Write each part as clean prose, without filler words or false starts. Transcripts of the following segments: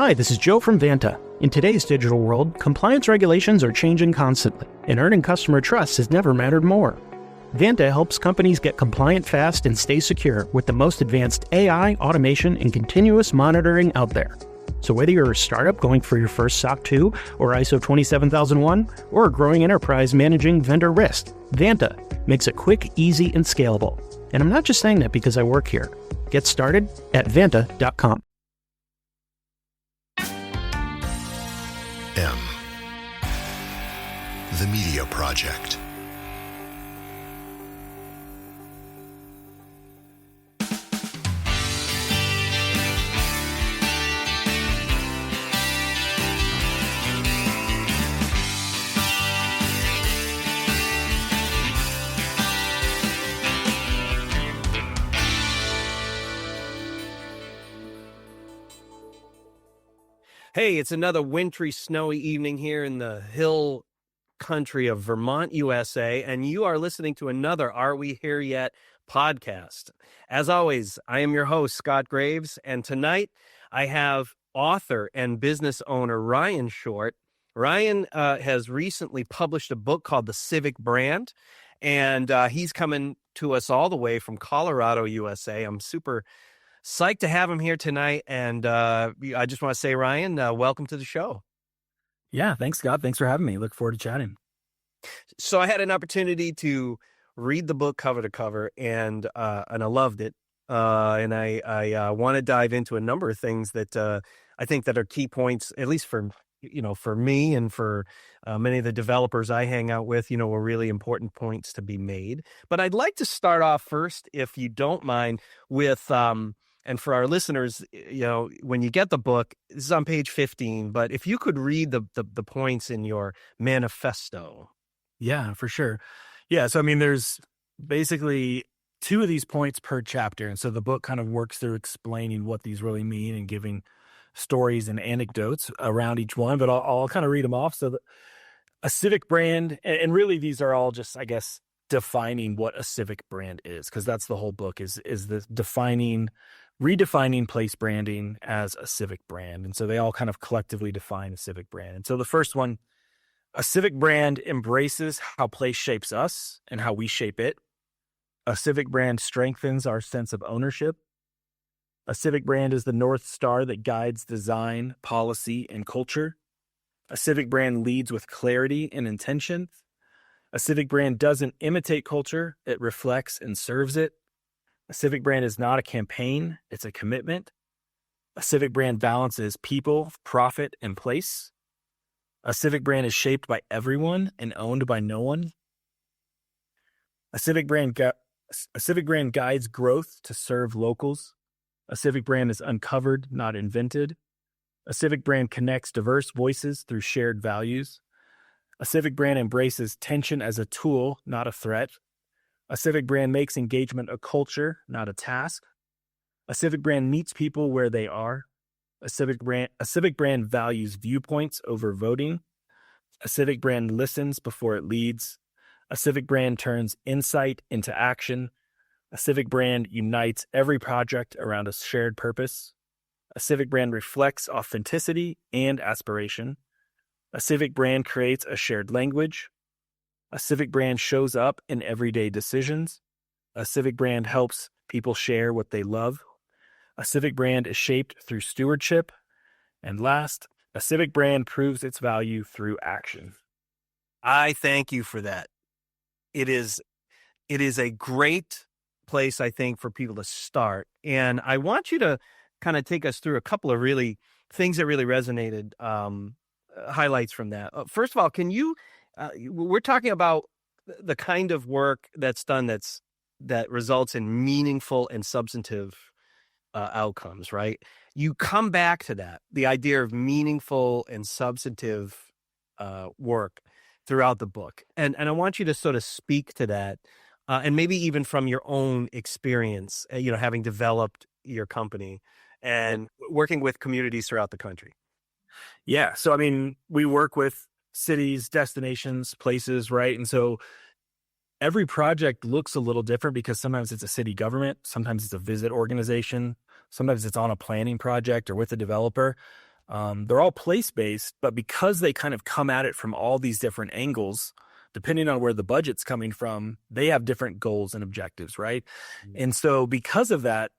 Hi, this is Joe from Vanta. In today's digital world, compliance regulations are changing constantly, and earning customer trust has never mattered more. Vanta helps companies get compliant fast and stay secure with the most advanced AI, automation, and continuous monitoring out there. So whether you're a startup going for your first SOC 2 or ISO 27001, or a growing enterprise managing vendor risk, Vanta makes it quick, easy, and scalable. And I'm not just saying that because I work here. Get started at vanta.com. M. The Media Project. Hey, it's another wintry, snowy evening here in the hill country of Vermont, USA, and you are listening to another Are We Here Yet podcast. As always, I am your host, Scott Graves, and tonight I have author and business owner Ryan Short. Ryan has recently published a book called The Civic Brand, and he's coming to us all the way from Colorado, USA. I'm super psyched to have him here tonight. And I just want to say, Ryan, welcome to the show. Yeah, thanks, Scott. Thanks for having me. Look forward to chatting. So I had an opportunity to read the book cover to cover, and I loved it. And I want to dive into a number of things that I think that are key points, at least for me and for many of the developers I hang out with, were really important points to be made. But I'd like to start off first, if you don't mind, with and for our listeners, when you get the book, this is on page 15, but if you could read the points in your manifesto. Yeah, for sure. Yeah, so there's basically 2 of these points per chapter. And so the book kind of works through explaining what these really mean and giving stories and anecdotes around each one, but I'll kind of read them off. So a civic brand, and really these are all just, I guess, defining what a civic brand is, because that's the whole book is this redefining place branding as a civic brand. And so they all kind of collectively define a civic brand. And so the first one, a civic brand embraces how place shapes us and how we shape it. A civic brand strengthens our sense of ownership. A civic brand is the North Star that guides design, policy, and culture. A civic brand leads with clarity and intention. A civic brand doesn't imitate culture, it reflects and serves it. A civic brand is not a campaign, it's a commitment. A civic brand balances people, profit, and place. A civic brand is shaped by everyone and owned by no one. A civic brand guides growth to serve locals. A civic brand is uncovered, not invented. A civic brand connects diverse voices through shared values. A civic brand embraces tension as a tool, not a threat. A civic brand makes engagement a culture, not a task. A civic brand meets people where they are. A civic brand values viewpoints over voting. A civic brand listens before it leads. A civic brand turns insight into action. A civic brand unites every project around a shared purpose. A civic brand reflects authenticity and aspiration. A civic brand creates a shared language. A civic brand shows up in everyday decisions. A civic brand helps people share what they love. A civic brand is shaped through stewardship. And last, a civic brand proves its value through action. I thank you for that. It is a great place, I think, for people to start. And I want you to kind of take us through a couple of really things that really resonated, highlights from that. First of all, can you, we're talking about the kind of work that's done that results in meaningful and substantive outcomes, right? You come back to that, the idea of meaningful and substantive work throughout the book. And I want you to sort of speak to that, and maybe even from your own experience, having developed your company and working with communities throughout the country. Yeah. So, we work with cities, destinations, places, right? And so every project looks a little different because sometimes it's a city government, sometimes it's a visit organization, sometimes it's on a planning project or with a developer. They're all place-based, but because they kind of come at it from all these different angles, depending on where the budget's coming from, they have different goals and objectives, right? And so because of that,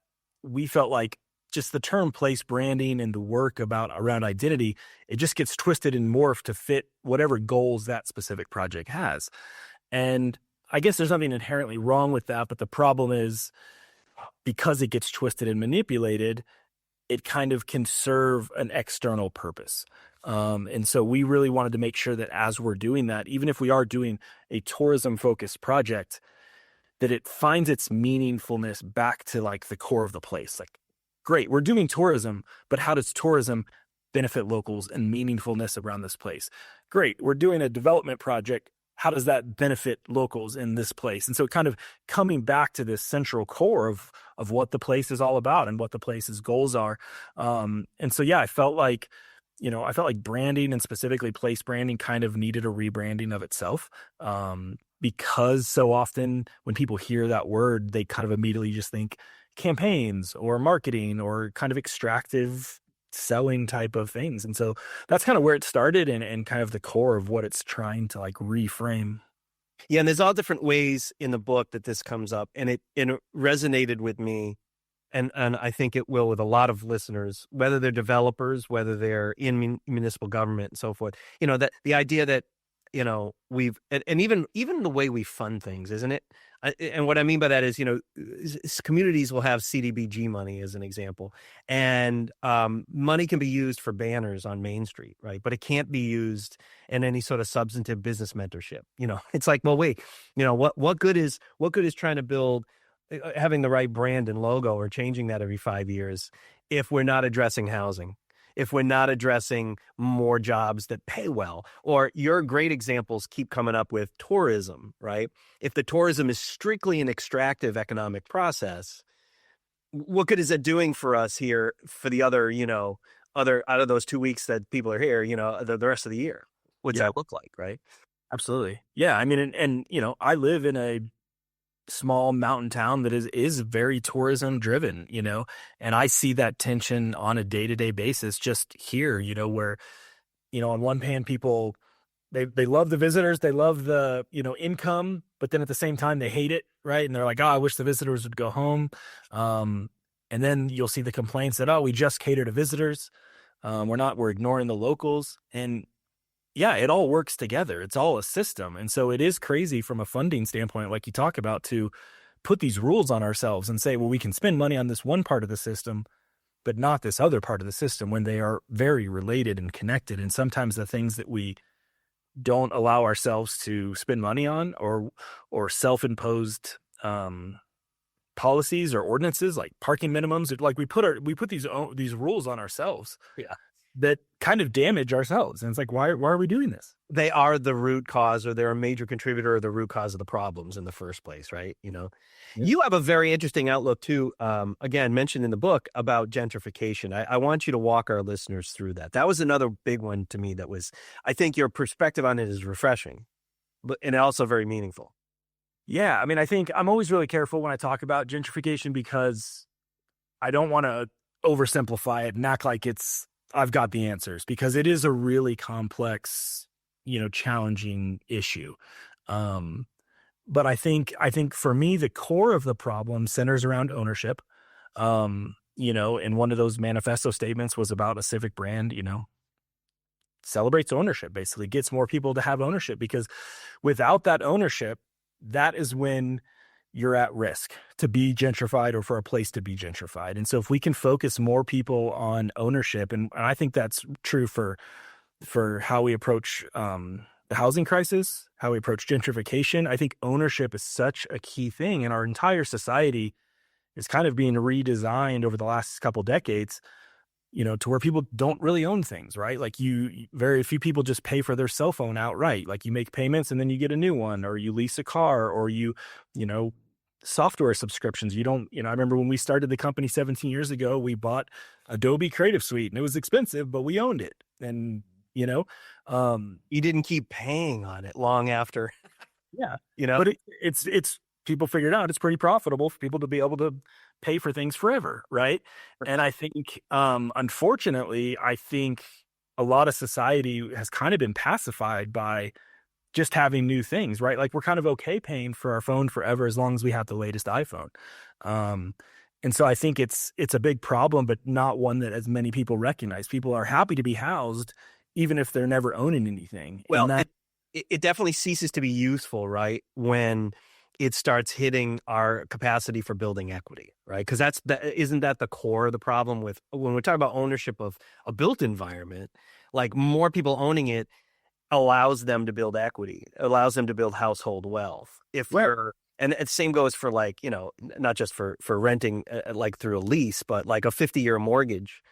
we felt like just the term place branding and the work around identity, it just gets twisted and morphed to fit whatever goals that specific project has. And I guess there's nothing inherently wrong with that, but the problem is because it gets twisted and manipulated, it kind of can serve an external purpose. And so we really wanted to make sure that as we're doing that, even if we are doing a tourism focused project, that it finds its meaningfulness back to like the core of the place. Like, great, we're doing tourism, but how does tourism benefit locals and meaningfulness around this place? Great, we're doing a development project. How does that benefit locals in this place? And so kind of coming back to this central core of what the place is all about and what the place's goals are. And so, yeah, I felt like branding and specifically place branding kind of needed a rebranding of itself. Because so often when people hear that word, they kind of immediately just think campaigns or marketing or kind of extractive selling type of things. And so that's kind of where it started and kind of the core of what it's trying to like reframe. Yeah. And there's all different ways in the book that this comes up, and it resonated with me. And I think it will with a lot of listeners, whether they're developers, whether they're in municipal government and so forth, that the idea that, we've, and even the way we fund things, isn't it? And what I mean by that is, communities will have CDBG money as an example, and money can be used for banners on Main Street, right? But it can't be used in any sort of substantive business mentorship. It's like, well, wait, what good is trying to build, having the right brand and logo or changing that every 5 years if we're not addressing housing? If we're not addressing more jobs that pay well, or your great examples keep coming up with tourism, right? If the tourism is strictly an extractive economic process, what good is it doing for us here for the other out of those 2 weeks that people are here, the rest of the year? What's that look like, right? Absolutely. Yeah. I mean, and I live in a small mountain town that is very tourism driven, and I see that tension on a day-to-day basis just here, where, on one hand, people, they love the visitors, they love the, income, but then at the same time they hate it. Right. And they're like, oh, I wish the visitors would go home. And then you'll see the complaints that, oh, we just cater to visitors. We're ignoring the locals. And yeah, it all works together. It's all a system. And so it is crazy from a funding standpoint, like you talk about, to put these rules on ourselves and say, well, we can spend money on this one part of the system, but not this other part of the system, when they are very related and connected. And sometimes the things that we don't allow ourselves to spend money on or self-imposed policies or ordinances like parking minimums, like we put these rules on ourselves. Yeah. That kind of damage ourselves. And it's like, why are we doing this? They are the root cause, or they're a major contributor, or the root cause of the problems in the first place, right? You have a very interesting outlook too, again, mentioned in the book, about gentrification. I want you to walk our listeners through that. That was another big one to me I think your perspective on it is refreshing, and also very meaningful. Yeah. I mean, I think I'm always really careful when I talk about gentrification, because I don't want to oversimplify it and act like I've got the answers, because it is a really complex, challenging issue. But I think for me, the core of the problem centers around ownership. And one of those manifesto statements was about a civic brand, celebrates ownership, basically gets more people to have ownership, because without that ownership, that is when you're at risk to be gentrified, or for a place to be gentrified. And so if we can focus more people on ownership, and I think that's true for how we approach the housing crisis, how we approach gentrification, I think ownership is such a key thing. And our entire society is kind of being redesigned over the last couple decades, to where people don't really own things, right? Like very few people just pay for their cell phone outright. Like you make payments and then you get a new one, or you lease a car, or software subscriptions. You don't, I remember when we started the company 17 years ago, we bought Adobe Creative Suite, and it was expensive, but we owned it. And, you didn't keep paying on it long after. Yeah. But it's people figured out it's pretty profitable for people to be able to pay for things forever, right? And I think, unfortunately, I think a lot of society has kind of been pacified by just having new things, right? Like we're kind of okay paying for our phone forever as long as we have the latest iPhone. Um, and so I think it's a big problem, but not one that as many people recognize. People are happy to be housed, even if they're never owning anything. Well, And that, it definitely ceases to be useful, right, when it starts hitting our capacity for building equity, right? Because isn't that the core of the problem with when we're talking about ownership of a built environment? Like more people owning it allows them to build equity, allows them to build household wealth. If we're and the same goes for like, not just for renting like through a lease, but like a 50-year mortgage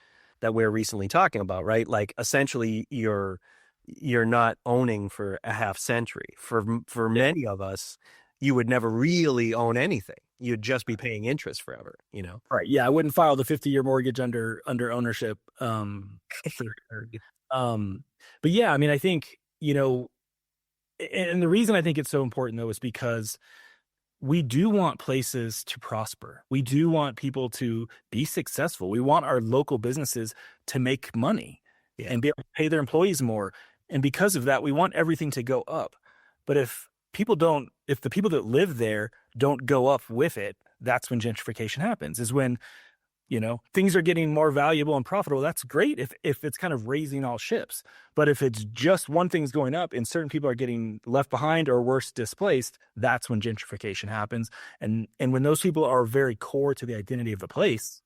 that we're recently talking about, right? Like essentially you're not owning for a half century. For many of us, you would never really own anything. You'd just be paying interest forever, right. Yeah. I wouldn't file the 50-year mortgage under ownership. But yeah, I mean, I think, and the reason I think it's so important though, is because we do want places to prosper. We do want people to be successful. We want our local businesses to make money and be able to pay their employees more. And because of that, we want everything to go up. But if the people that live there don't go up with it, that's when gentrification happens, is when, things are getting more valuable and profitable. That's great if it's kind of raising all ships. But if it's just one thing's going up and certain people are getting left behind or worse, displaced, that's when gentrification happens. And when those people are very core to the identity of the place,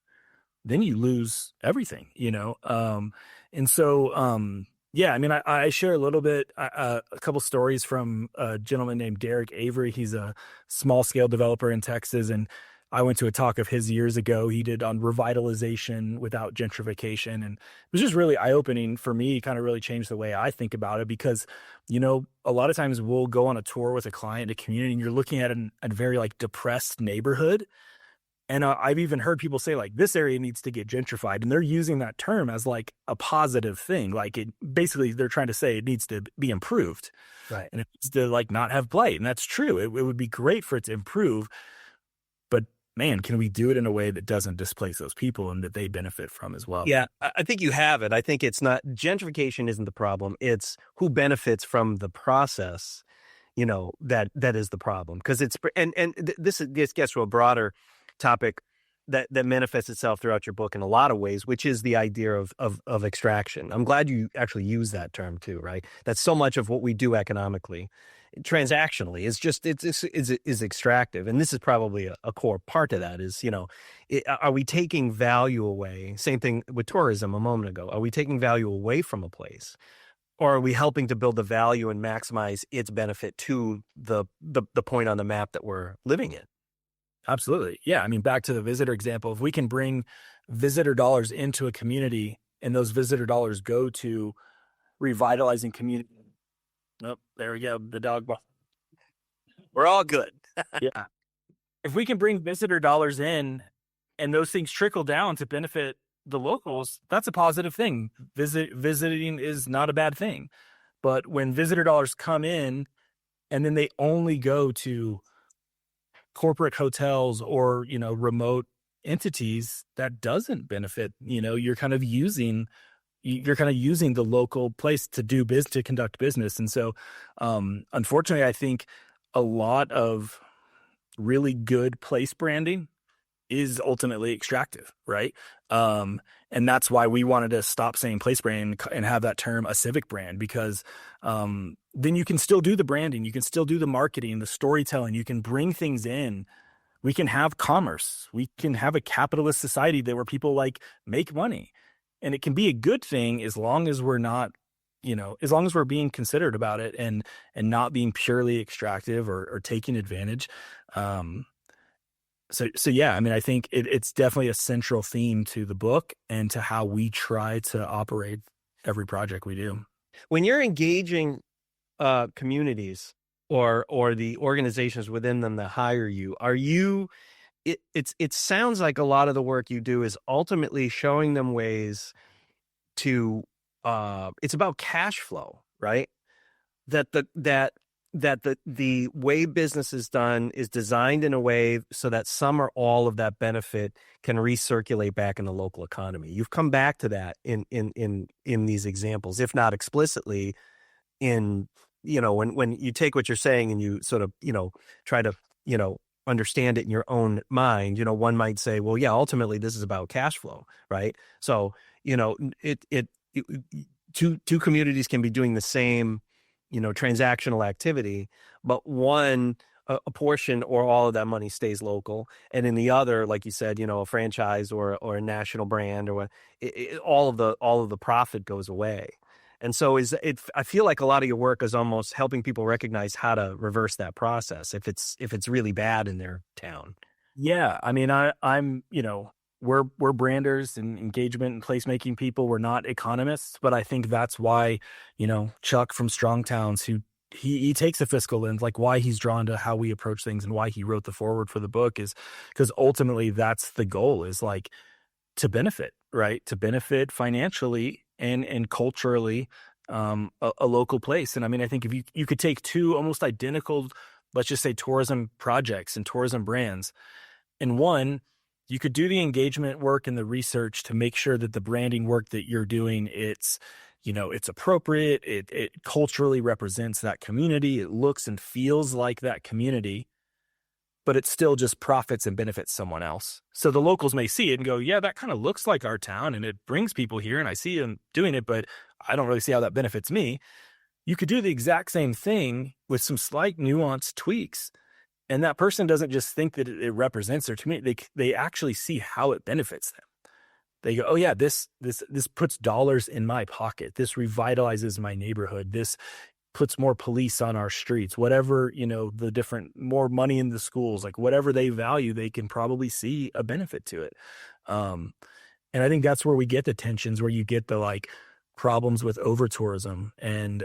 then you lose everything, And so, yeah, I mean, I share a little bit, a couple stories from a gentleman named Derek Avery. He's a small scale developer in Texas. And I went to a talk of his years ago. He did on revitalization without gentrification. And it was just really eye-opening for me, kind of really changed the way I think about it because, a lot of times we'll go on a tour with a client, a community, and you're looking at a very like depressed neighborhood. And I've even heard people say like this area needs to get gentrified, and they're using that term as like a positive thing. Like it basically they're trying to say it needs to be improved. Right. And it needs to like not have blight. And that's true. It would be great for it to improve. But man, can we do it in a way that doesn't displace those people and that they benefit from as well? Yeah, I think you have it. I think it's not gentrification isn't the problem. It's who benefits from the process, that is the problem. Because this gets to a broader topic that manifests itself throughout your book in a lot of ways, which is the idea of extraction. I'm glad you actually use that term too, right? That's so much of what we do economically, transactionally, is extractive, and this is probably a core part of that. Is are we taking value away? Same thing with tourism a moment ago. Are we taking value away from a place, or are we helping to build the value and maximize its benefit to the point on the map that we're living in? Absolutely. Yeah. I mean, back to the visitor example, if we can bring visitor dollars into a community and those visitor dollars go to revitalizing community. Oh, there we go. The dog. We're all good. Yeah. If we can bring visitor dollars in and those things trickle down to benefit the locals, that's a positive thing. Visiting is not a bad thing. But when visitor dollars come in and then they only go to corporate hotels or, remote entities, that doesn't benefit, you're kind of using the local place to conduct business. And so, unfortunately, I think a lot of really good place branding is ultimately extractive, right? And that's why we wanted to stop saying place brand and have that term a civic brand, because then you can still do the branding, you can still do the marketing, the storytelling, you can bring things in. We can have commerce. We can have a capitalist society where people like make money, and it can be a good thing as long as we're not, as long as we're being considerate about it and not being purely extractive or taking advantage. So yeah, I mean, I think it's definitely a central theme to the book and to how we try to operate every project we do. When you're engaging communities or the organizations within them that hire you, it sounds like a lot of the work you do is ultimately showing them ways to it's about cash flow, right? That that the way business is done is designed in a way so that some or all of that benefit can recirculate back in the local economy. You've come back to that in these examples, if not explicitly, in, when you take what you're saying and you sort of, try to, understand it in your own mind. One might say, well, yeah, ultimately this is about cash flow, right? So, it two communities can be doing the same, transactional activity, but one, a portion or all of that money stays local, and in the other, like you said, a franchise or a national brand or what, all of the profit goes away. And so I feel like a lot of your work is almost helping people recognize how to reverse that process if it's really bad in their town. Yeah, I mean, we're branders and engagement and placemaking people. We're not economists, but I think that's why, Chuck from Strong Towns, who he takes a fiscal lens, like why he's drawn to how we approach things and why he wrote the foreword for the book is because ultimately that's the goal, is like to benefit, right? To benefit financially and culturally, a local place. And I mean, I think if you could take two almost identical, let's just say tourism projects and tourism brands, and one, you could do the engagement work and the research to make sure that the branding work that you're doing, it's appropriate. It culturally represents that community. It looks and feels like that community, but it still just profits and benefits someone else. So the locals may see it and go, yeah, that kind of looks like our town and it brings people here and I see them doing it, but I don't really see how that benefits me. You could do the exact same thing with some slight nuanced tweaks. And that person doesn't just think that it represents their community. They actually see how it benefits them. They go, oh yeah, this puts dollars in my pocket. This revitalizes my neighborhood. This puts more police on our streets, whatever, the different, more money in the schools, like whatever they value, they can probably see a benefit to it. And I think that's where we get the tensions, where you get the like problems with over tourism, and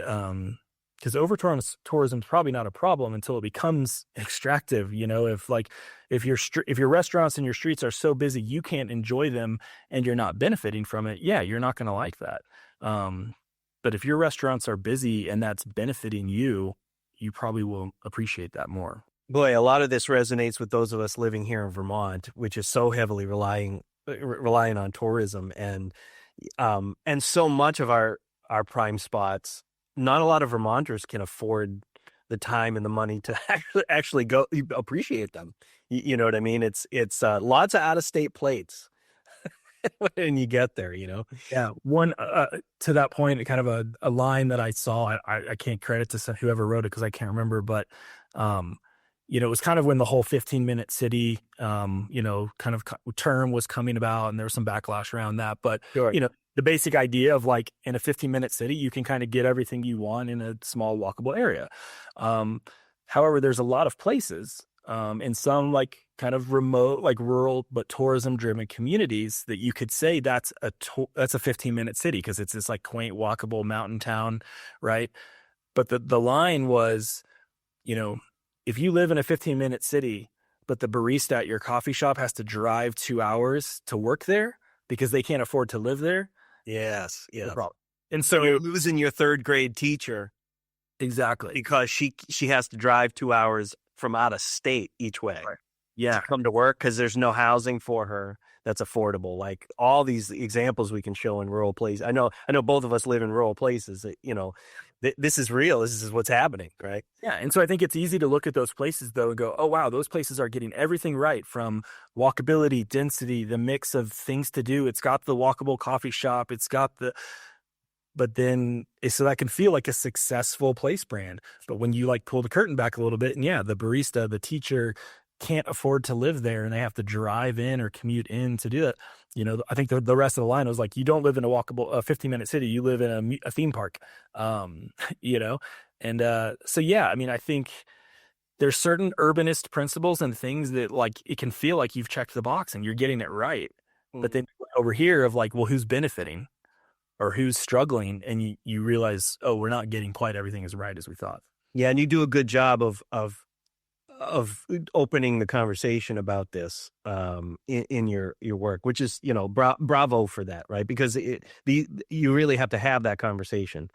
because over tourism is probably not a problem until it becomes extractive. If your restaurants and your streets are so busy you can't enjoy them and you're not benefiting from it, yeah, you're not going to like that. But if your restaurants are busy and that's benefiting you, you probably will appreciate that more. Boy, a lot of this resonates with those of us living here in Vermont, which is so heavily relying on tourism, and so much of our prime spots, not a lot of Vermonters can afford the time and the money to actually go appreciate them. You know what I mean? It's lots of out-of-state plates when you get there, Yeah. One, to that point, kind of a line that I saw, I can't credit to whoever wrote it because I can't remember, but, it was kind of when the whole 15-minute city, kind of term was coming about, and there was some backlash around that. But, sure. The basic idea of like in a 15-minute city, you can kind of get everything you want in a small walkable area. However, there's a lot of places, in some like kind of remote, like rural, but tourism driven communities that you could say that's a 15-minute city because it's this like quaint, walkable mountain town. Right. But the line was, if you live in a 15-minute city, but the barista at your coffee shop has to drive 2 hours to work there because they can't afford to live there. Yes. Yeah. And so you're losing your third grade teacher. Exactly. Because she has to drive 2 hours from out of state each way. Right. Yeah. To come to work because there's no housing for her that's affordable. Like all these examples we can show in rural places. I know both of us live in rural places that, this is real. This is what's happening. Right. Yeah. And so I think it's easy to look at those places though and go, oh wow, those places are getting everything right, from walkability, density, the mix of things to do. It's got the walkable coffee shop. But then so that can feel like a successful place brand. But when you like pull the curtain back a little bit, and yeah, the barista, the teacher can't afford to live there and they have to drive in or commute in to do it. I think the rest of the line was like, you don't live in a walkable 15-minute city, you live in a theme park. And so yeah, I mean, I think there's certain urbanist principles and things that like it can feel like you've checked the box and you're getting it right. Mm-hmm. But then over here of like, well, who's benefiting or who's struggling? And you realize, oh, we're not getting quite everything as right as we thought. Yeah, and you do a good job of opening the conversation about this in your work, which is, bravo for that, right? Because you really have to have that conversation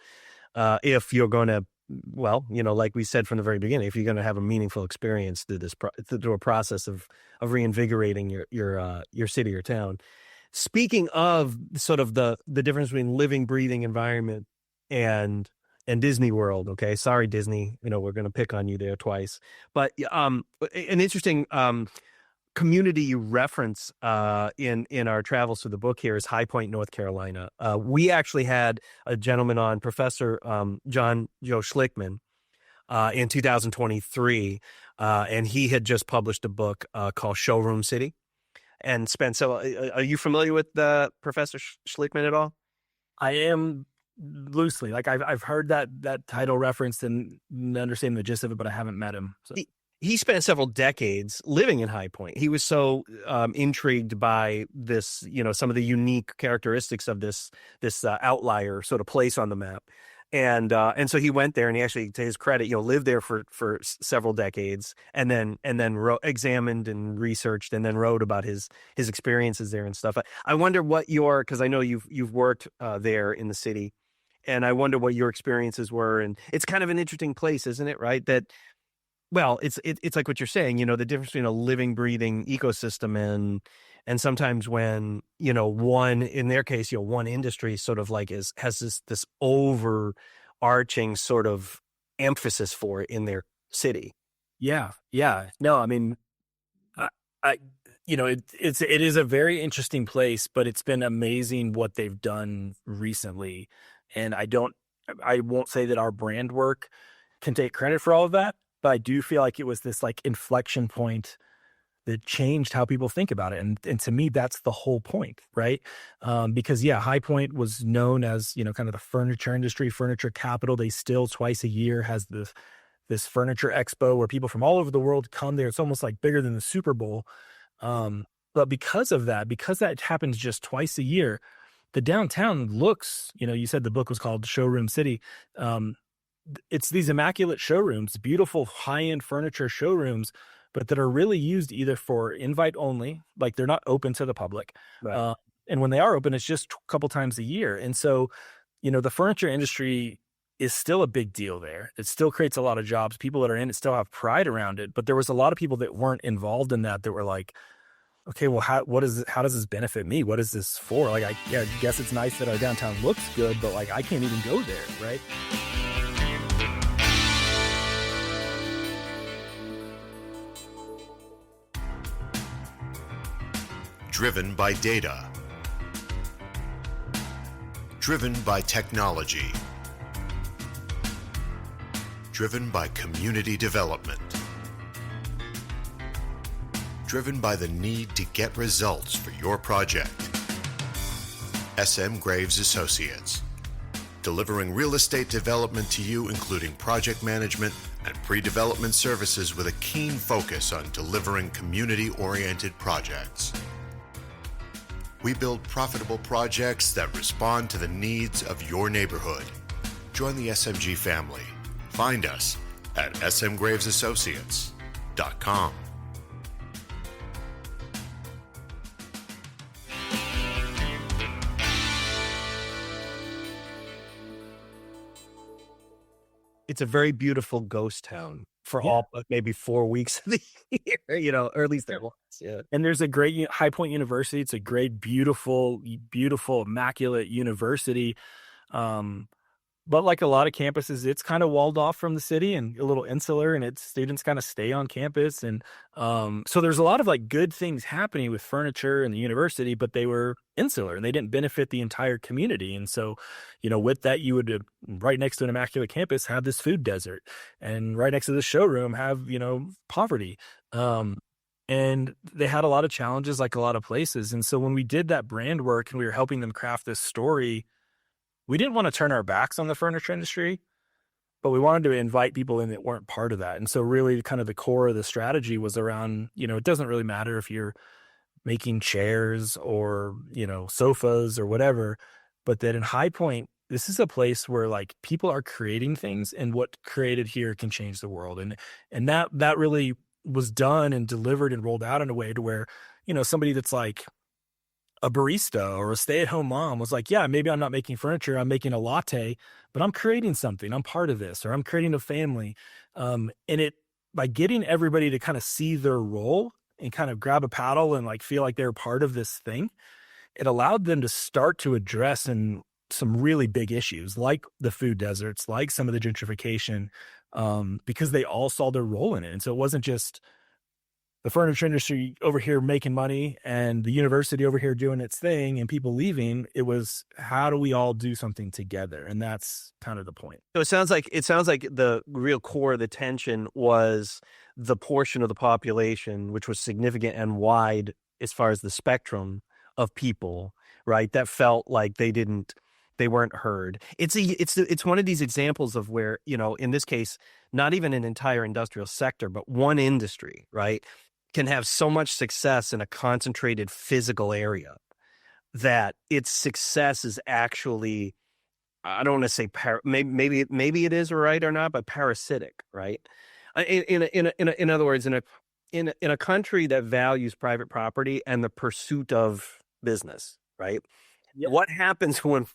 if you're going to well, like we said from the very beginning, if you're going to have a meaningful experience through through a process of reinvigorating your city or town. Speaking of sort of the difference between living, breathing environment and Disney World. Okay, sorry, Disney. We're going to pick on you there twice. But an interesting community you reference in our travels through the book here is High Point, North Carolina. We actually had a gentleman on, Professor Joe Schlickman, in 2023, and he had just published a book called Showroom City. And spent. So, are you familiar with Professor Schlickman at all? I am loosely. Like I've heard that title referenced and understand the gist of it, but I haven't met him. So. He spent several decades living in High Point. He was so intrigued by this, some of the unique characteristics of this outlier sort of place on the map. And so he went there, and he actually, to his credit, lived there for several decades, and then examined and researched, and then wrote about his experiences there and stuff. I wonder what because I know you've worked there in the city, and I wonder what your experiences were. And it's kind of an interesting place, isn't it? Right? That, well, it's like what you're saying. The difference between a living, breathing ecosystem and sometimes when, one, in their case, one industry sort of like has this overarching sort of emphasis for it in their city. Yeah. Yeah. No, I mean, it is a very interesting place, but it's been amazing what they've done recently. And I won't say that our brand work can take credit for all of that, but I do feel like it was this like inflection point that changed how people think about it. And to me, that's the whole point, right? Because High Point was known as, kind of the furniture industry, furniture capital. They still twice a year has this furniture expo where people from all over the world come there. It's almost like bigger than the Super Bowl. But because that happens just twice a year, the downtown looks, you said the book was called Showroom City. It's these immaculate showrooms, beautiful high-end furniture showrooms, but that are really used either for invite only, like they're not open to the public. Right. And when they are open, it's just a couple times a year. And so, the furniture industry is still a big deal there. It still creates a lot of jobs. People that are in it still have pride around it. But there was a lot of people that weren't involved in that were like, okay, well, how does this benefit me? What is this for? Like, I guess it's nice that our downtown looks good, but like, I can't even go there, right? Driven by data. Driven by technology. Driven by community development. Driven by the need to get results for your project. SM Graves Associates. Delivering real estate development to you, including project management and pre-development services with a keen focus on delivering community-oriented projects. We build profitable projects that respond to the needs of your neighborhood. Join the SMG family. Find us at smgravesassociates.com. It's a very beautiful ghost town for all but maybe 4 weeks of the year, or at least there was. Yeah. And there's a great High Point University. It's a great, beautiful, immaculate university. But like a lot of campuses, it's kind of walled off from the city and a little insular, and its students kind of stay on campus. And so there's a lot of like good things happening with furniture and the university, but they were insular and they didn't benefit the entire community. And so, with that, you would right next to an immaculate campus have this food desert, and right next to the showroom have, poverty. And they had a lot of challenges like a lot of places. And so when we did that brand work and we were helping them craft this story, we didn't want to turn our backs on the furniture industry, but we wanted to invite people in that weren't part of that. And so really kind of the core of the strategy was around, it doesn't really matter if you're making chairs or, sofas or whatever, but that in High Point, this is a place where like people are creating things, and what created here can change the world. And that really was done and delivered and rolled out in a way to where, somebody that's like, a barista or a stay-at-home mom was like, yeah, maybe I'm not making furniture, I'm making a latte, but I'm creating something. I'm part of this, or I'm creating a family. And it by getting everybody to kind of see their role and kind of grab a paddle and like feel like they're part of this thing, it allowed them to start to address some really big issues like the food deserts, like some of the gentrification, because they all saw their role in it. And so it wasn't just the furniture industry over here making money and the university over here doing its thing and people leaving. It was, how do we all do something together? And that's kind of the point. So it sounds like the real core of the tension was the portion of the population which was significant and wide as far as the spectrum of people, right? That felt like they weren't heard. It's one of these examples of where, in this case, not even an entire industrial sector, but one industry, right, can have so much success in a concentrated physical area that its success is actually, I don't want to say maybe it is right or not, but parasitic, right? In other words, in a country that values private property and the pursuit of business, right? Yeah. What happens when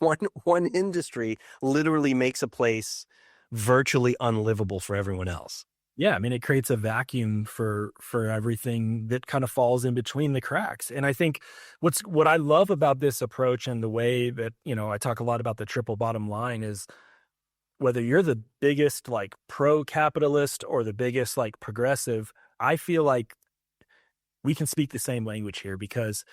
one industry literally makes a place virtually unlivable for everyone else? Yeah, I mean, it creates a vacuum for everything that kind of falls in between the cracks. And I think what I love about this approach and the way that, I talk a lot about the triple bottom line is whether you're the biggest like pro-capitalist or the biggest like progressive, I feel like we can speak the same language here because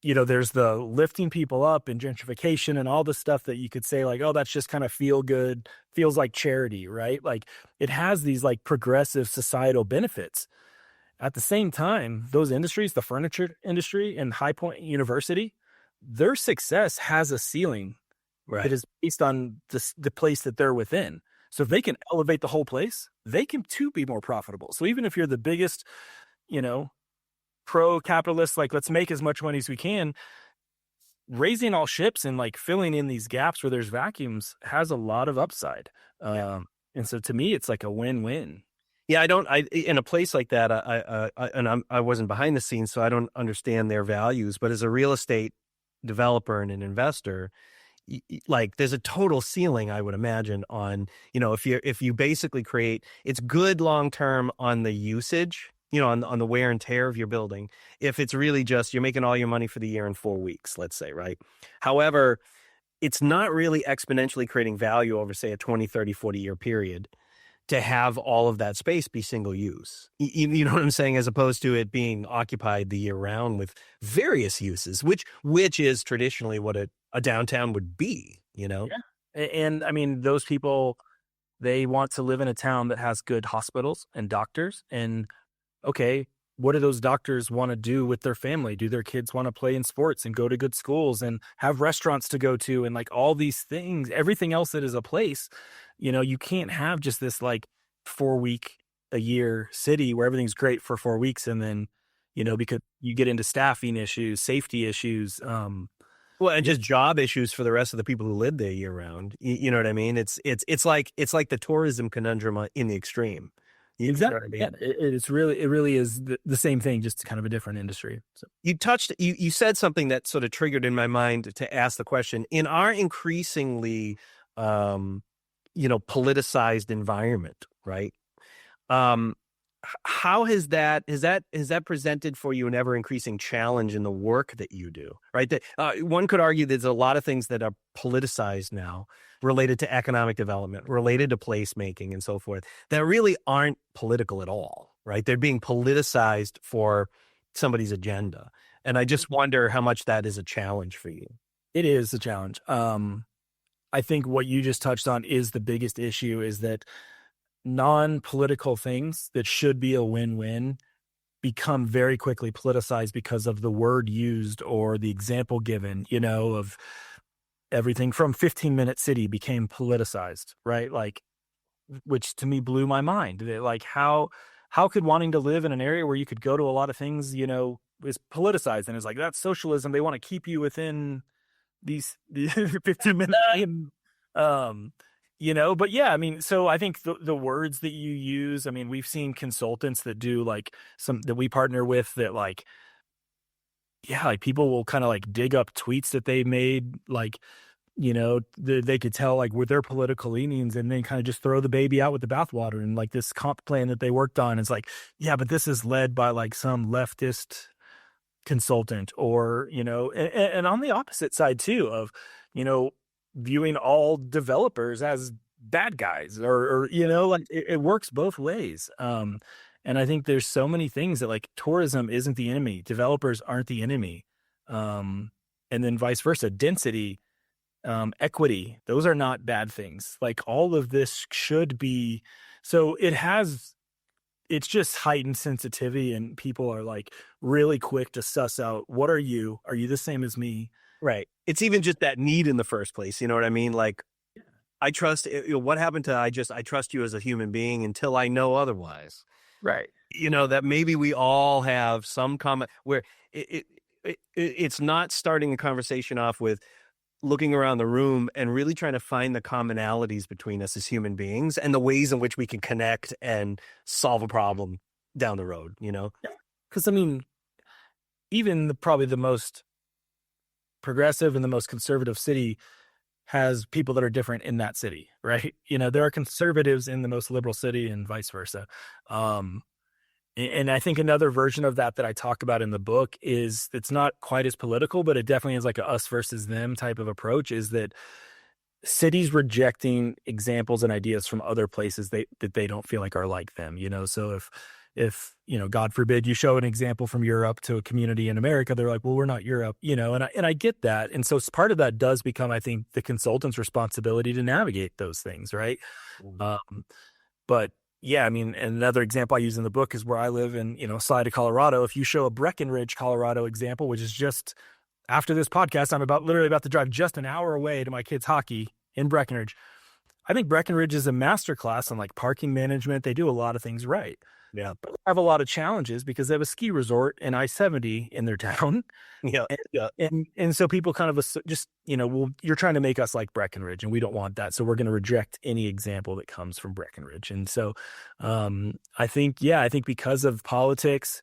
there's the lifting people up and gentrification and all the stuff that you could say like, oh, that's just kind of feel good, feels like charity, right? Like it has these like progressive societal benefits. At the same time, those industries, the furniture industry and High Point University, their success has a ceiling that is based on the place that they're within. So if they can elevate the whole place, they can too be more profitable. So even if you're the biggest, pro-capitalist, like let's make as much money as we can, raising all ships and like filling in these gaps where there's vacuums has a lot of upside. And so to me, it's like a win-win. Yeah, in a place like that, I wasn't behind the scenes, so I don't understand their values. But as a real estate developer and an investor, like there's a total ceiling, I would imagine, on, if you basically create, it's good long-term on the usage, on the wear and tear of your building. If it's really just, you're making all your money for the year in 4 weeks, let's say, right? However, it's not really exponentially creating value over, say, a 20, 30, 40-year period to have all of that space be single use. You know what I'm saying? As opposed to it being occupied the year round with various uses, which is traditionally what a downtown would be, Yeah. And I mean, those people, they want to live in a town that has good hospitals and doctors. And okay, what do those doctors want to do with their family? Do their kids want to play in sports and go to good schools and have restaurants to go to and like all these things, everything else that is a place, you can't have just this like 4-week a year city where everything's great for 4 weeks. And then, because you get into staffing issues, safety issues, well, and just job issues for the rest of the people who live there year round. You know what I mean? It's like the tourism conundrum in the extreme. Exactly. Yeah, it really is the same thing, just kind of a different industry. So you said something that sort of triggered in my mind to ask the question. In our increasingly, politicized environment, right? How has that presented for you an ever increasing challenge in the work that you do, right? That one could argue there's a lot of things that are politicized now related to economic development, related to placemaking and so forth, that really aren't political at all, right? They're being politicized for somebody's agenda. And I just wonder how much that is a challenge for you. It is a challenge. I think what you just touched on is the biggest issue, is that non-political things that should be a win-win become very quickly politicized because of the word used or the example given, of everything from 15-minute city became politicized, right? Like, which to me blew my mind. Like how could wanting to live in an area where you could go to a lot of things, is politicized? And it's like, that's socialism. They want to keep you within the 15 minutes. But yeah, I mean, so I think the words that you use, I mean, we've seen consultants that do like that we partner with that like yeah, like people will kind of like dig up tweets that they made, like, they could tell like with their political leanings, and then kind of just throw the baby out with the bathwater. And like this comp plan that they worked on is like, yeah, but this is led by like some leftist consultant, or, and on the opposite side too of, you know, viewing all developers as bad guys, or like it works both ways. And I think there's so many things that like tourism isn't the enemy, developers aren't the enemy. And then vice versa, density, equity, those are not bad things. Like all of this should be, so it's just heightened sensitivity, and people are like really quick to suss out, what are you? Are you the same as me? Right. It's even just that need in the first place. You know what I mean? Like, I trust, what happened to, I trust you as a human being until I know otherwise. Right. That maybe we all have some comment where it's not starting a conversation off with looking around the room and really trying to find the commonalities between us as human beings and the ways in which we can connect and solve a problem down the road, Yeah. Because I mean, even probably the most progressive and the most conservative city has people that are different in that city, right? There are conservatives in the most liberal city and vice versa. And I think another version of that I talk about in the book is, it's not quite as political, but it definitely is like a us versus them type of approach, is that cities rejecting examples and ideas from other places that they don't feel like are like them, So if God forbid you show an example from Europe to a community in America, they're like, well, we're not Europe, and I get that. And so part of that does become, I think, the consultant's responsibility to navigate those things. Right. But yeah, I mean, another example I use in the book is where I live in, Salida, Colorado. If you show a Breckenridge, Colorado example, which is just after this podcast, I'm literally about to drive just an hour away to my kids' hockey in Breckenridge. I think Breckenridge is a masterclass on like parking management. They do a lot of things right. Yeah. But they have a lot of challenges because they have a ski resort and I-70 in their town. Yeah. And so people kind of just, well, you're trying to make us like Breckenridge, and we don't want that. So we're going to reject any example that comes from Breckenridge. And so I think because of politics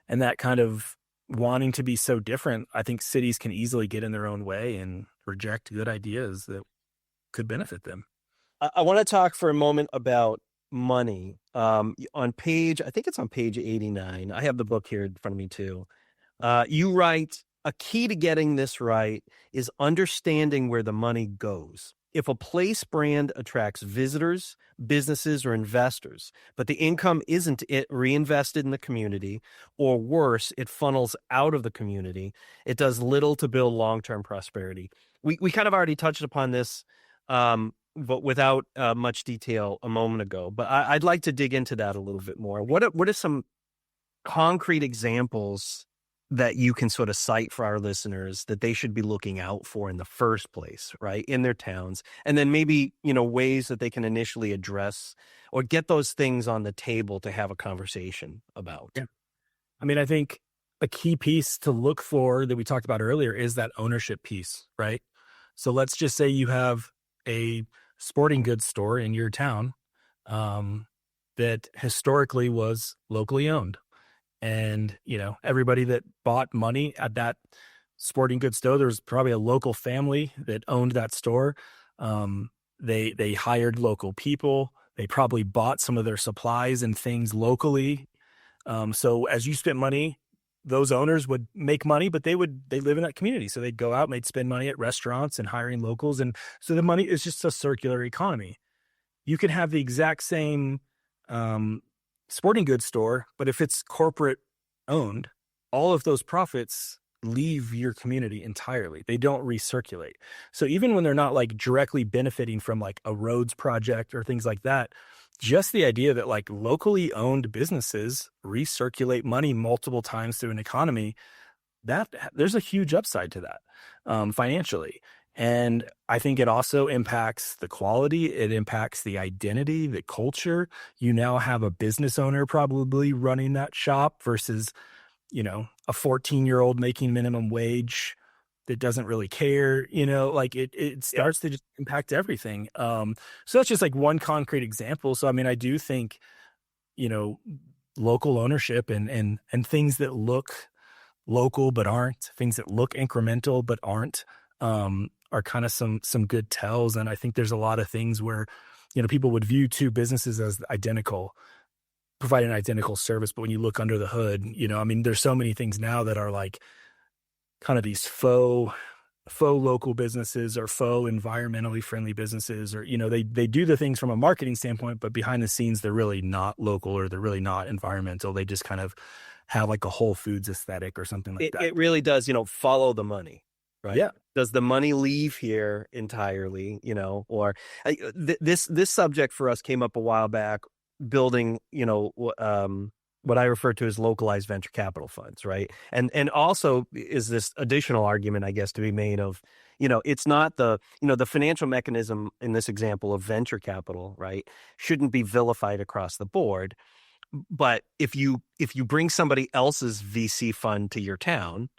and that kind of wanting to be so different, I think cities can easily get in their own way and reject good ideas that could benefit them. I want to talk for a moment about money. On page 89, I have the book here in front of me too. You write, a key to getting this right is understanding where the money goes. If a place brand attracts visitors, businesses, or investors, but the income isn't reinvested in the community, or worse, it funnels out of the community, it does little to build long-term prosperity. We kind of already touched upon this, but without much detail a moment ago. But I'd like to dig into that a little bit more. What are some concrete examples that you can sort of cite for our listeners that they should be looking out for in the first place, right, in their towns? And then maybe, ways that they can initially address or get those things on the table to have a conversation about. Yeah. I mean, I think a key piece to look for that we talked about earlier is that ownership piece, right? So let's just say you have a sporting goods store in your town that historically was locally owned. And, everybody that bought money at that sporting goods store, there was probably a local family that owned that store. They hired local people. They probably bought some of their supplies and things locally. So as you spent money, those owners would make money, but they live in that community. So they'd go out and they'd spend money at restaurants and hiring locals. And so the money is just a circular economy. You can have the exact same sporting goods store, but if it's corporate owned, all of those profits leave your community entirely. They don't recirculate. So even when they're not like directly benefiting from like a roads project or things like that, just the idea that like locally owned businesses recirculate money multiple times through an economy, that there's a huge upside to that financially. And I think it also impacts the quality. It impacts the identity, the culture. You now have a business owner probably running that shop versus, a 14-year-old making minimum wage that doesn't really care, like it starts to just impact everything. So that's just like one concrete example. So, I mean, I do think, local ownership and things that look local but aren't, things that look incremental but aren't, are kind of some good tells. And I think there's a lot of things where, people would view two businesses as identical, providing an identical service. But when you look under the hood, there's so many things now that are like kind of these faux local businesses or faux environmentally friendly businesses, or, they do the things from a marketing standpoint, but behind the scenes, they're really not local or they're really not environmental. They just kind of have like a Whole Foods aesthetic or something like that. It really does, follow the money, right? Yeah. Does the money leave here entirely, or this subject for us came up a while back, building, what I refer to as localized venture capital funds, right? And also is this additional argument, I guess, to be made of, it's not the financial mechanism in this example of venture capital, right, shouldn't be vilified across the board. But if you bring somebody else's VC fund to your town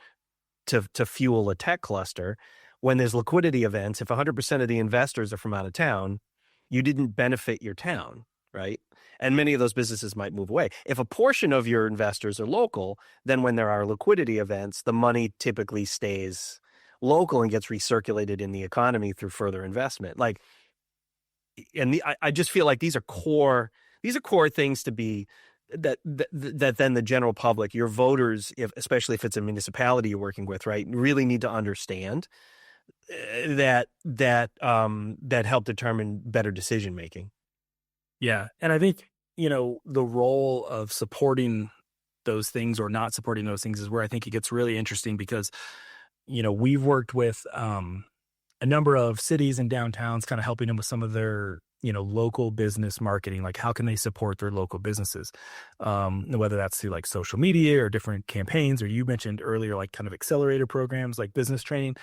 to fuel a tech cluster, when there's liquidity events, if 100% of the investors are from out of town, you didn't benefit your town, right? And many of those businesses might move away. If a portion of your investors are local, then when there are liquidity events, the money typically stays local and gets recirculated in the economy through further investment. I just feel like these are core things to be that then the general public, your voters, especially if it's a municipality you're working with, right, really need to understand that help determine better decision making. Yeah. And I think, the role of supporting those things or not supporting those things is where I think it gets really interesting, because, we've worked with a number of cities and downtowns, kind of helping them with some of their, local business marketing, like how can they support their local businesses, whether that's through like social media or different campaigns, or you mentioned earlier, like kind of accelerator programs like business training.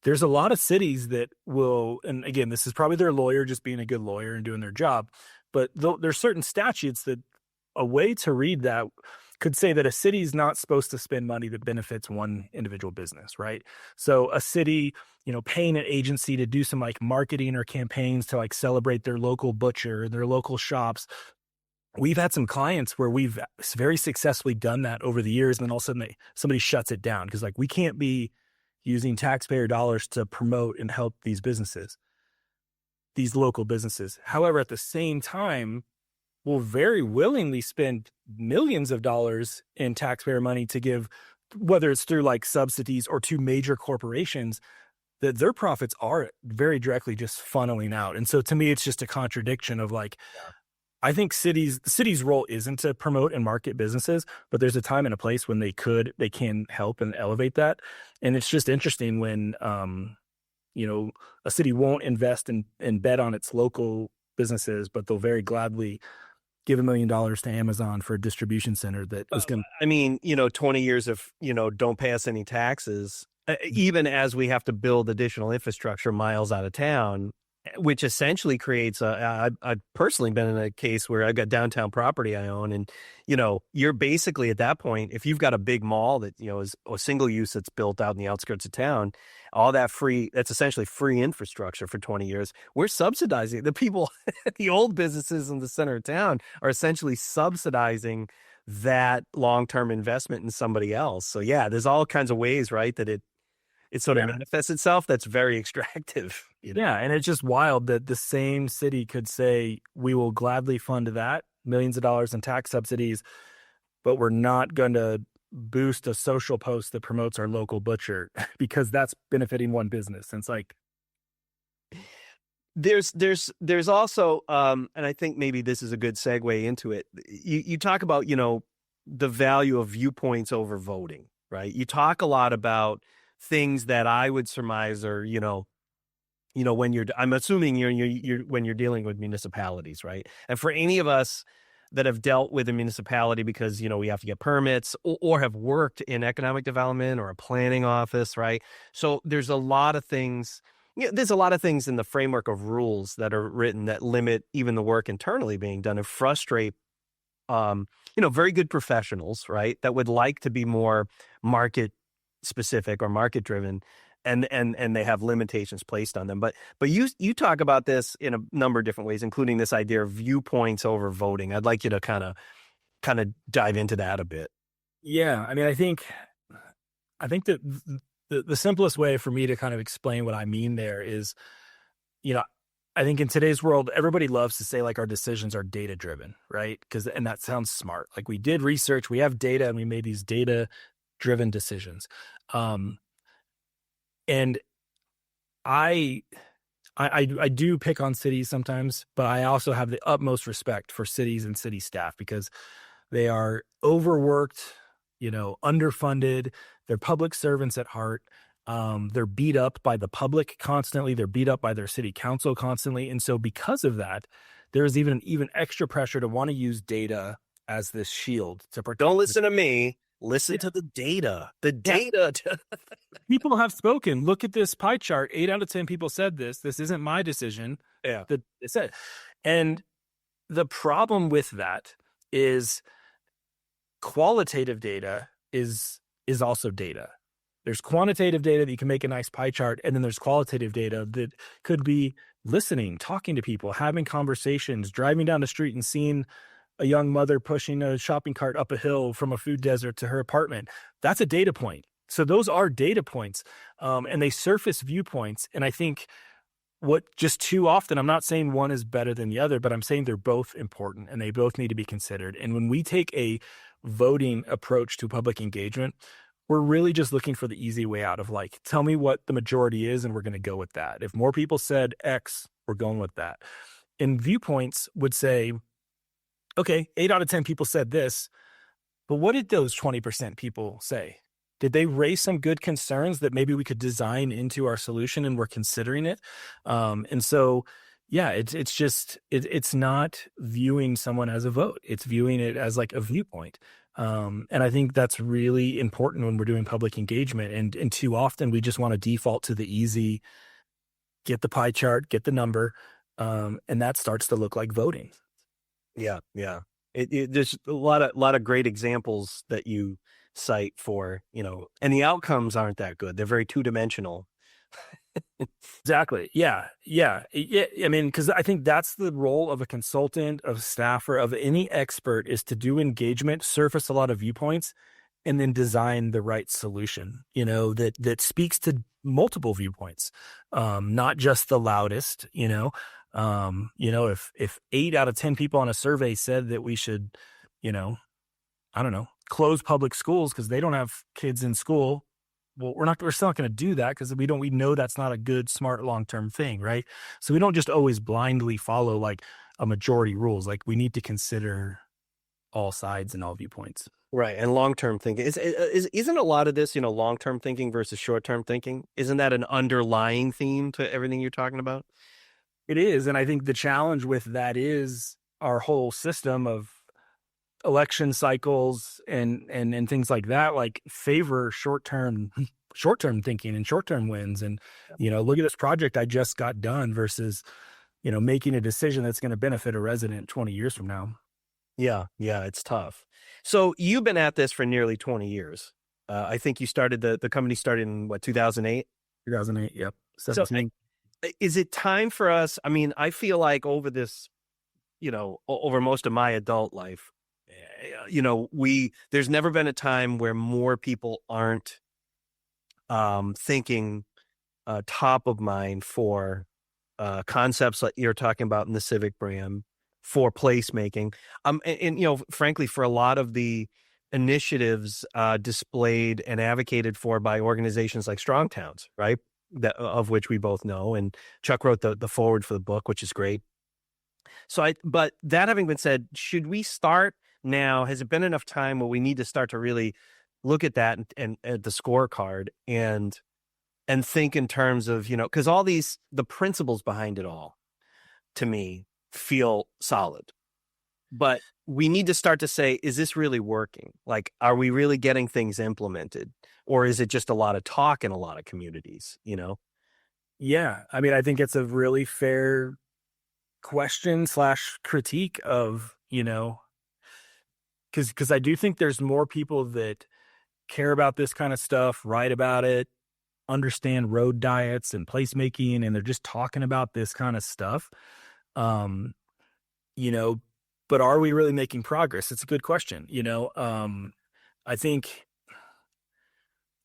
There's a lot of cities that will, and again, this is probably their lawyer just being a good lawyer and doing their job, but there's certain statutes that a way to read that could say that a city is not supposed to spend money that benefits one individual business, right? So a city, paying an agency to do some like marketing or campaigns to like celebrate their local butcher, their local shops. We've had some clients where we've very successfully done that over the years, and then all of a sudden somebody shuts it down because like we can't be using taxpayer dollars to promote and help these businesses, these local businesses. However, at the same time, we'll very willingly spend millions of dollars in taxpayer money to give, whether it's through like subsidies or to major corporations, that their profits are very directly just funneling out. And so to me, it's just a contradiction of like, I think the city's role isn't to promote and market businesses, but there's a time and a place when they can help and elevate that. And it's just interesting when, a city won't invest and bet on its local businesses, but they'll very gladly give $1 million to Amazon for a distribution center that is going to. 20 years of, don't pay us any taxes, even as we have to build additional infrastructure miles out of town, which essentially creates I've personally been in a case where I've got downtown property I own, and, you're basically at that point, if you've got a big mall that, is a single use that's built out in the outskirts of town, all that's essentially free infrastructure for 20 years. We're subsidizing the people, the old businesses in the center of town are essentially subsidizing that long-term investment in somebody else. So yeah, there's all kinds of ways, right, that it sort of manifests itself that's very extractive. Yeah, and it's just wild that the same city could say, we will gladly fund that, millions of dollars in tax subsidies, but we're not going to boost a social post that promotes our local butcher because that's benefiting one business. And it's like... There's also, and I think maybe this is a good segue into it. You talk about, the value of viewpoints over voting, right? You talk a lot about things that I would surmise are, when I'm assuming when you're dealing with municipalities, right? And for any of us that have dealt with a municipality because, we have to get permits or have worked in economic development or a planning office, right? So there's a lot of things, there's a lot of things in the framework of rules that are written that limit even the work internally being done and frustrate very good professionals, right, that would like to be more market specific or market driven, and they have limitations placed on them. But you talk about this in a number of different ways, including this idea of viewpoints over voting. I'd like you to kind of dive into that a bit. Yeah, I mean, I think that the simplest way for me to kind of explain what I mean there is, you know, I think in today's world, everybody loves to say like our decisions are data driven, right? And that sounds smart. Like we did research, we have data, and we made these data driven decisions. Um, and I, I do pick on cities sometimes, but I also have the utmost respect for cities and city staff because they are overworked, underfunded. They're public servants at heart. They're beat up by the public constantly. They're beat up by their city council constantly. And so because of that, there's even extra pressure to want to use data as this shield to protect. Don't listen to me. Listen Yeah. to the data. The data. People have spoken. Look at this pie chart. 8 out of 10 people said this. This isn't my decision. Yeah. That it said. And the problem with that is qualitative data is also data. There's quantitative data that you can make a nice pie chart, and then there's qualitative data that could be listening, talking to people, having conversations, driving down the street and seeing a young mother pushing a shopping cart up a hill from a food desert to her apartment. That's a data point. So those are data points, and they surface viewpoints. And I think what just too often, I'm not saying one is better than the other, but I'm saying they're both important and they both need to be considered. And when we take a voting approach to public engagement, we're really just looking for the easy way out of like, tell me what the majority is, and we're going to go with that. If more people said X, we're going with that. And viewpoints would say, okay, 8 out of 10 people said this, but what did those 20% people say? Did they raise some good concerns that maybe we could design into our solution and we're considering it? And so, yeah, it's not viewing someone as a vote. It's viewing it as like a viewpoint. And I think that's really important when we're doing public engagement. And too often we just want to default to the easy, get the pie chart, get the number. And that starts to look like voting. Yeah. Yeah. There's a lot of great examples that you cite for, and the outcomes aren't that good. They're very two-dimensional. Exactly. Yeah. I mean, because I think that's the role of a consultant, of staffer, of any expert, is to do engagement, surface a lot of viewpoints, and then design the right solution, that speaks to multiple viewpoints, not just the loudest, if 8 out of 10 people on a survey said that we should, I don't know, close public schools because they don't have kids in school. Well, we're still not going to do that because we know that's not a good, smart, long-term thing. Right. So we don't just always blindly follow like a majority rules. Like we need to consider all sides and all viewpoints. Right. And long-term thinking isn't a lot of this, long-term thinking versus short-term thinking. Isn't that an underlying theme to everything you're talking about? It is. And I think the challenge with that is our whole system of election cycles and things like that, like favor short-term thinking and short-term wins. And, look at this project I just got done versus, making a decision that's going to benefit a resident 20 years from now. Yeah. Yeah. It's tough. So you've been at this for nearly 20 years. I think you started the company started in 2008? 2008. Yep. 17. So, is it time for us? I mean, I feel like over this, over most of my adult life, there's never been a time where more people aren't thinking top of mind for concepts like you're talking about in the Civic brand, for placemaking. And frankly, for a lot of the initiatives displayed and advocated for by organizations like Strong Towns, right? Of which we both know. And Chuck wrote the foreword for the book, which is great. But that having been said, should we start now? Has it been enough time where we need to start to really look at that and at the scorecard and think in terms of, because all the principles behind it all, to me, feel solid. But we need to start to say, is this really working? Like, are we really getting things implemented? Or is it just a lot of talk in a lot of communities, Yeah. I mean, I think it's a really fair question / critique of, because I do think there's more people that care about this kind of stuff, write about it, understand road diets and placemaking, and they're just talking about this kind of stuff. But are we really making progress? It's a good question. I think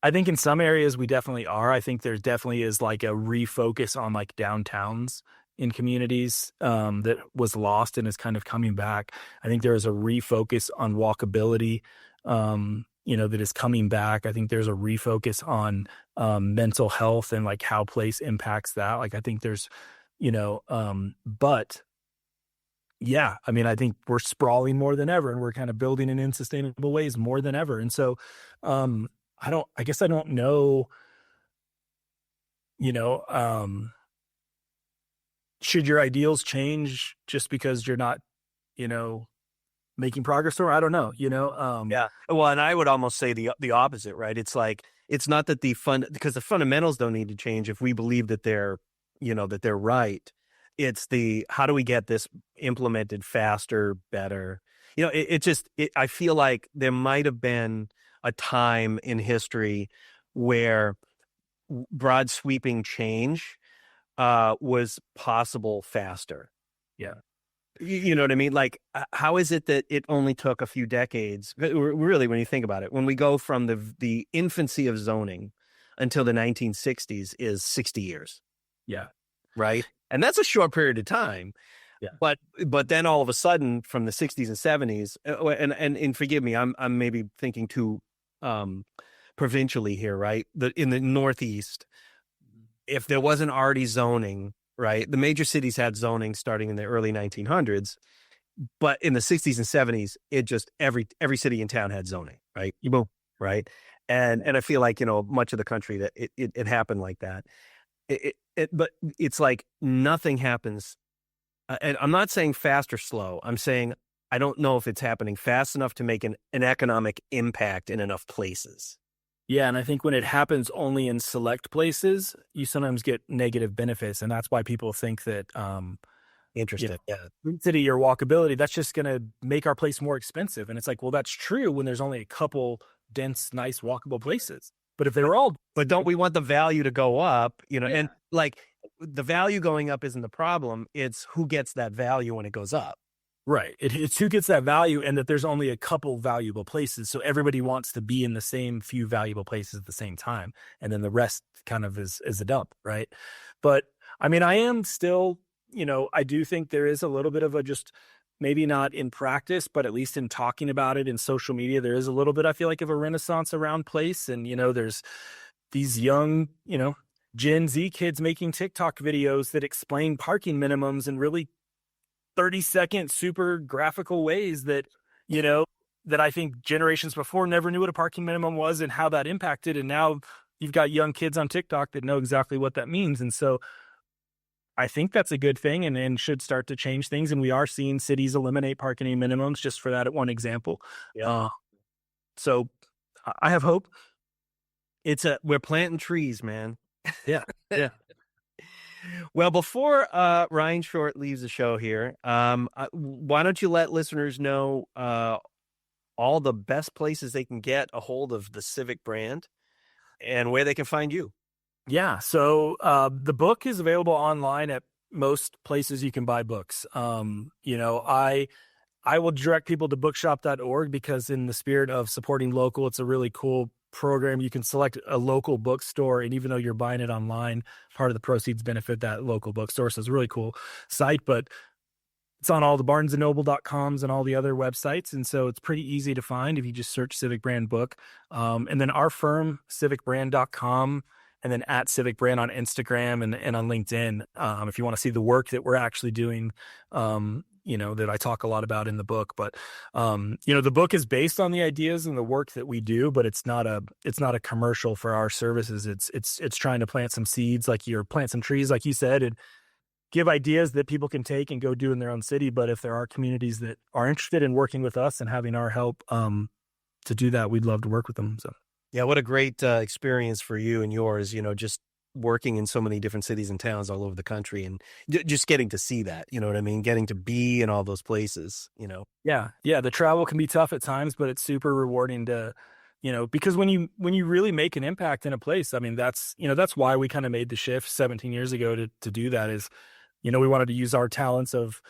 in some areas we definitely are. I think there definitely is like a refocus on like downtowns in communities that was lost and is kind of coming back. I think there is a refocus on walkability, that is coming back. I think there's a refocus on mental health and like how place impacts that. Like I think there's, but yeah, I mean, I think we're sprawling more than ever and we're kind of building in unsustainable ways more than ever. And so, I guess I don't know, should your ideals change just because you're not, making progress, or I don't know, Yeah. Well, and I would almost say the opposite, right? It's like, it's not that because the fundamentals don't need to change if we believe that they're right. It's how do we get this implemented faster, better? I feel like there might have been a time in history where broad sweeping change was possible faster. Yeah. You know what I mean? Like, how is it that it only took a few decades? Really, when you think about it, when we go from the infancy of zoning until the 1960s is 60 years. Yeah. Right. And that's a short period of time. Yeah. But then all of a sudden from the 60s and 70s, and forgive me, I'm maybe thinking too provincially here, right? In the Northeast, if there wasn't already zoning, right? The major cities had zoning starting in the early 1900s, but in the 60s and 70s, it just every city in town had zoning, right? Boom, right? And I feel like much of the country that it happened like that. But it's like nothing happens. And I'm not saying fast or slow. I'm saying I don't know if it's happening fast enough to make an economic impact in enough places. Yeah, and I think when it happens only in select places, you sometimes get negative benefits, and that's why people think that Interesting. Yeah. City or walkability, that's just going to make our place more expensive. And it's like, well, that's true when there's only a couple dense, nice, walkable places. But if they were all, but don't we want the value to go up? And like the value going up isn't the problem. It's who gets that value when it goes up. Right. It's who gets that value, and that there's only a couple valuable places. So everybody wants to be in the same few valuable places at the same time. And then the rest kind of is a dump. Right. But I mean, I am still, I do think there is a little bit of a just maybe not in practice, but at least in talking about it in social media, there is a little bit, I feel like, of a renaissance around place. And, there's these young, Gen Z kids making TikTok videos that explain parking minimums in really 30-second, super graphical ways that, that I think generations before never knew what a parking minimum was and how that impacted. And now you've got young kids on TikTok that know exactly what that means. And so I think that's a good thing and should start to change things. And we are seeing cities eliminate parking minimums, just for that one example. Yeah. So I have hope. We're planting trees, man. Yeah. Yeah. Well, before Ryan Short leaves the show here, why don't you let listeners know all the best places they can get a hold of the Civic brand and where they can find you? Yeah. So the book is available online at most places you can buy books. I will direct people to bookshop.org because in the spirit of supporting local, it's a really cool program. You can select a local bookstore, and even though you're buying it online, part of the proceeds benefit that local bookstore. So it's a really cool site, but it's on all the barnesandnoble.coms and all the other websites. And so it's pretty easy to find if you just search Civic Brand Book. And then our firm, civicbrand.com, and then at Civic Brand on Instagram and on LinkedIn. If you want to see the work that we're actually doing, that I talk a lot about in the book. But, the book is based on the ideas and the work that we do, but it's not a commercial for our services. It's trying to plant some seeds, plant some trees, like you said, and give ideas that people can take and go do in their own city. But if there are communities that are interested in working with us and having our help, to do that, we'd love to work with them. So. Yeah, what a great experience for you and yours, just working in so many different cities and towns all over the country and just getting to see that, you know what I mean? Getting to be in all those places, Yeah. Yeah. The travel can be tough at times, but it's super rewarding to, because when you really make an impact in a place, I mean, that's why we kind of made the shift 17 years ago to do that is, we wanted to use our talents of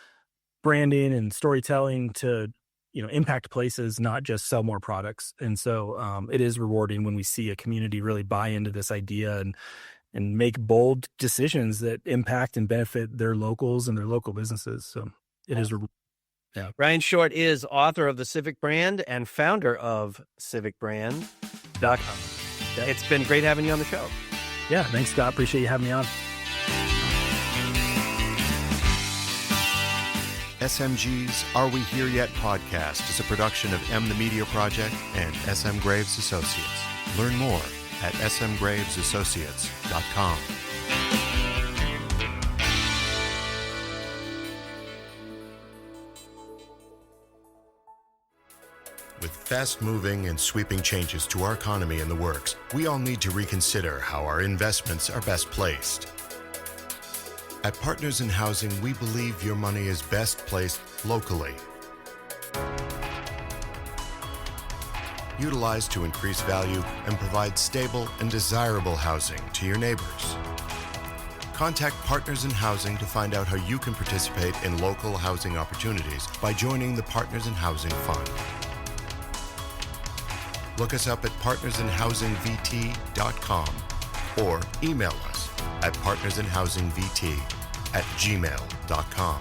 branding and storytelling to impact places, not just sell more products. And so it is rewarding when we see a community really buy into this idea and make bold decisions that impact and benefit their locals and their local businesses. So it is. Yeah. Ryan Short is author of the Civic Brand and founder of civicbrand.com. It's been great having you on the show. Yeah. Thanks, Scott. Appreciate you having me on. SMG's Are We Here Yet podcast is a production of M the Media Project and SM Graves Associates. Learn more at smgravesassociates.com. With fast-moving and sweeping changes to our economy in the works, we all need to reconsider how our investments are best placed. At Partners in Housing, we believe your money is best placed locally. Utilized to increase value and provide stable and desirable housing to your neighbors. Contact Partners in Housing to find out how you can participate in local housing opportunities by joining the Partners in Housing Fund. Look us up at partnersinhousingvt.com or email us at partnersinhousingvt@gmail.com.